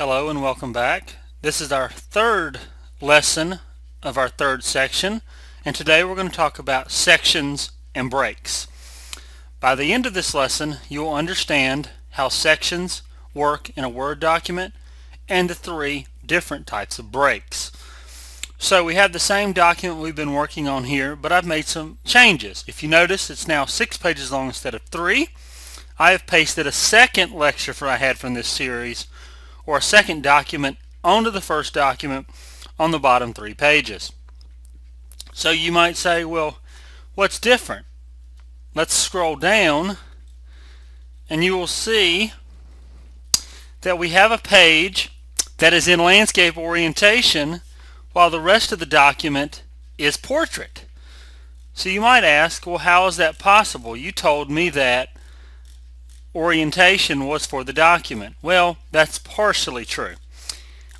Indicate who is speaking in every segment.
Speaker 1: Hello and welcome back. This is our third lesson of our third section, and today we're going to talk about sections and breaks. By the end of this lesson, you will understand how sections work in a Word document and the three different types of breaks. So we have the same document we've been working on here, but I've made some changes. If you notice, it's now 6 pages long instead of 3. I have pasted a second lecture I had from this series, or a second document, onto the first document on the bottom 3 pages. So you might say, well, what's different? Let's scroll down and you will see that we have a page that is in landscape orientation while the rest of the document is portrait. So you might ask, well, how is that possible? You told me that orientation was for the document. Well, that's partially true.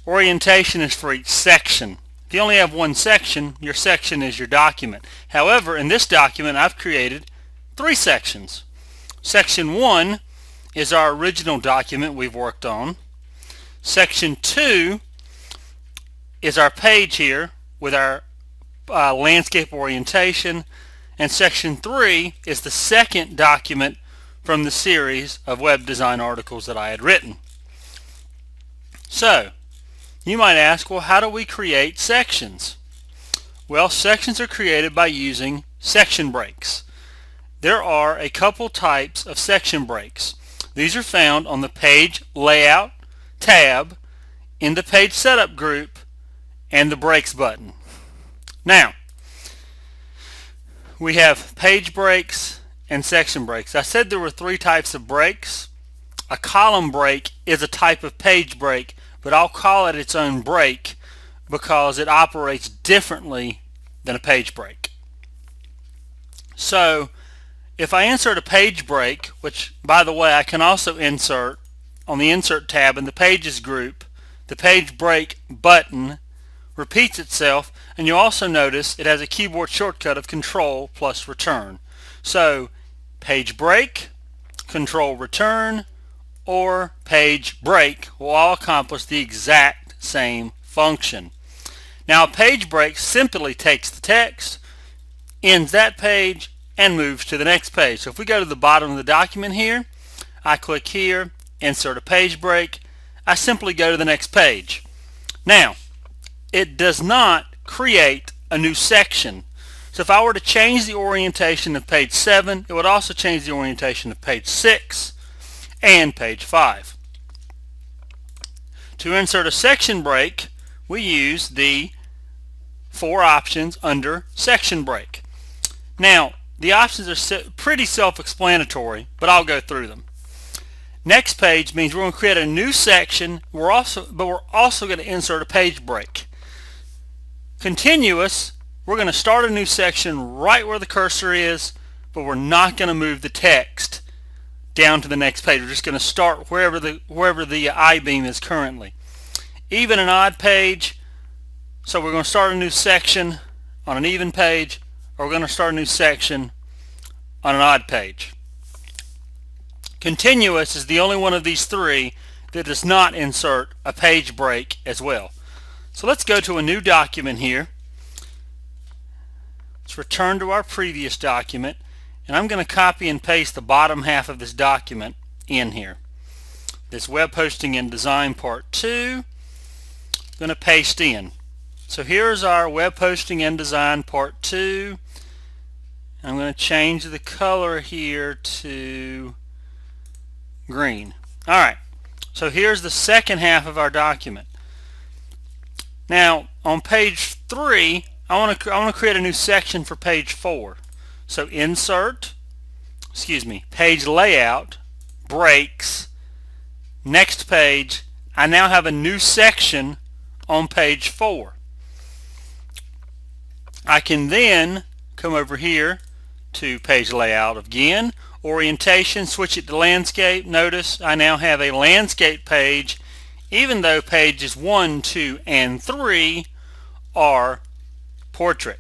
Speaker 1: Orientation is for each section. If you only have one section, your section is your document. However, in this document I've created 3 sections. Section 1 is our original document we've worked on. Section 2 is our page here with our landscape orientation, and section 3 is the second document from the series of web design articles that I had written. So you might ask, well, how do we create sections? Well, sections are created by using section breaks. There are a couple types of section breaks. These are found on the page layout tab, in the page setup group, and the breaks button. Now, we have page breaks and section breaks. I said there were 3 types of breaks. A column break is a type of page break, but I'll call it its own break because it operates differently than a page break. So if I insert a page break, which by the way I can also insert on the insert tab in the pages group, the page break button repeats itself, and you'll also notice it has a keyboard shortcut of Control plus Return. So page break, Control Return, or page break will all accomplish the exact same function. Now a page break simply takes the text, ends that page, and moves to the next page. So if we go to the bottom of the document here, I click here, insert a page break, I simply go to the next page. Now, it does not create a new section. So if I were to change the orientation of page 7, it would also change the orientation of page 6 and page 5. To insert a section break, we use the 4 options under section break. Now, the options are pretty self-explanatory, but I'll go through them. Next page means we're going to create a new section, but we're also going to insert a page break. Continuous, we're going to start a new section right where the cursor is, but we're not going to move the text down to the next page. We're just going to start wherever the I-beam is currently. Even and odd page, so we're going to start a new section on an even page, or we're going to start a new section on an odd page. Continuous is the only one of these 3 that does not insert a page break as well. So let's go to a new document here. Let's return to our previous document, and I'm going to copy and paste the bottom half of this document in here. This web hosting and design part 2, I'm going to paste in. So here's our web hosting and design part 2. I'm going to change the color here to green. Alright, so here's the second half of our document. Now on page 3, I want to create a new section for page 4. So page layout, breaks, next page. I now have a new section on page 4. I can then come over here to page layout again, orientation, switch it to landscape. Notice I now have a landscape page, even though pages 1, 2, and 3 are portrait.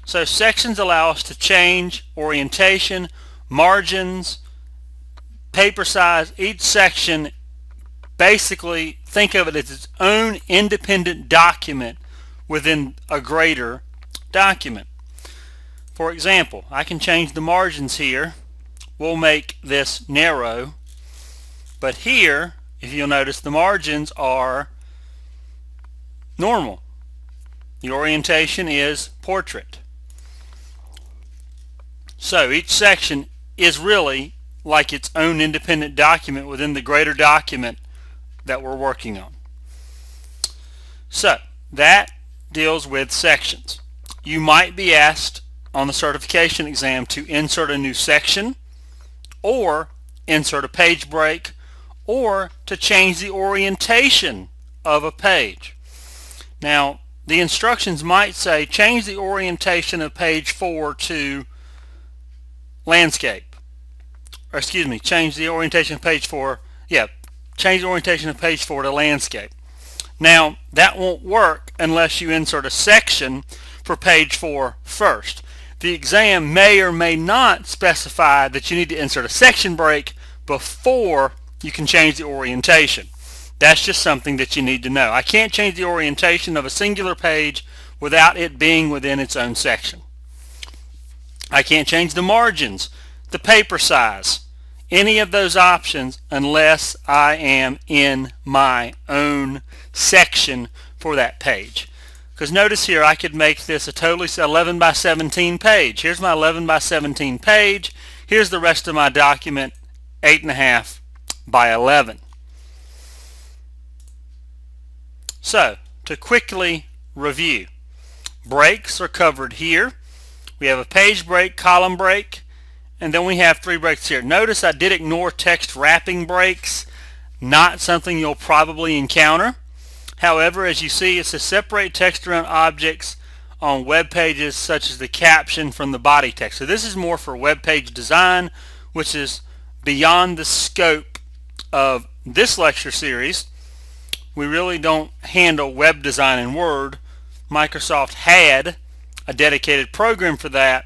Speaker 1: So sections allow us to change orientation, margins, paper size. Each section basically think of it as its own independent document within a greater document. For example, I can change the margins here. We'll make this narrow, but here, if you'll notice, the margins are normal. The orientation is portrait. So each section is really like its own independent document within the greater document that we're working on. So that deals with sections. You might be asked on the certification exam to insert a new section, or insert a page break, or to change the orientation of a page. Now, the instructions might say change the orientation of page 4 to landscape. Or excuse me, change the orientation of page 4. Change the orientation of page 4 to landscape. Now, that won't work unless you insert a section for page 4 first. The exam may or may not specify that you need to insert a section break before you can change the orientation. That's just something that you need to know. I can't change the orientation of a singular page without it being within its own section. I can't change the margins, the paper size, any of those options unless I am in my own section for that page. Because notice here, I could make this a totally 11 by 17 page. Here's my 11 by 17 page. Here's the rest of my document, 8.5 by 11. So, to quickly review, breaks are covered here. We have a page break, column break, and then we have 3 breaks here. Notice I did ignore text wrapping breaks, not something you'll probably encounter. However, as you see, it says separate text around objects on web pages such as the caption from the body text. So this is more for web page design, which is beyond the scope of this lecture series. We really don't handle web design in Word. Microsoft had a dedicated program for that,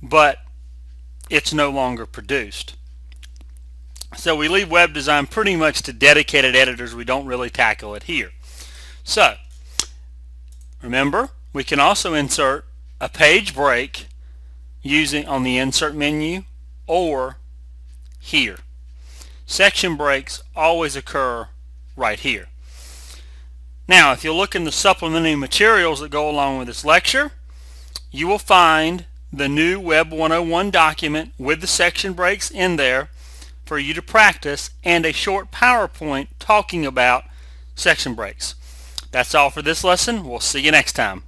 Speaker 1: but it's no longer produced. So we leave web design pretty much to dedicated editors. We don't really tackle it here. So remember, we can also insert a page break using on the insert menu or here. Section breaks always occur right here. Now, if you look in the supplementary materials that go along with this lecture, you will find the new Web 101 document with the section breaks in there for you to practice, and a short PowerPoint talking about section breaks. That's all for this lesson. We'll see you next time.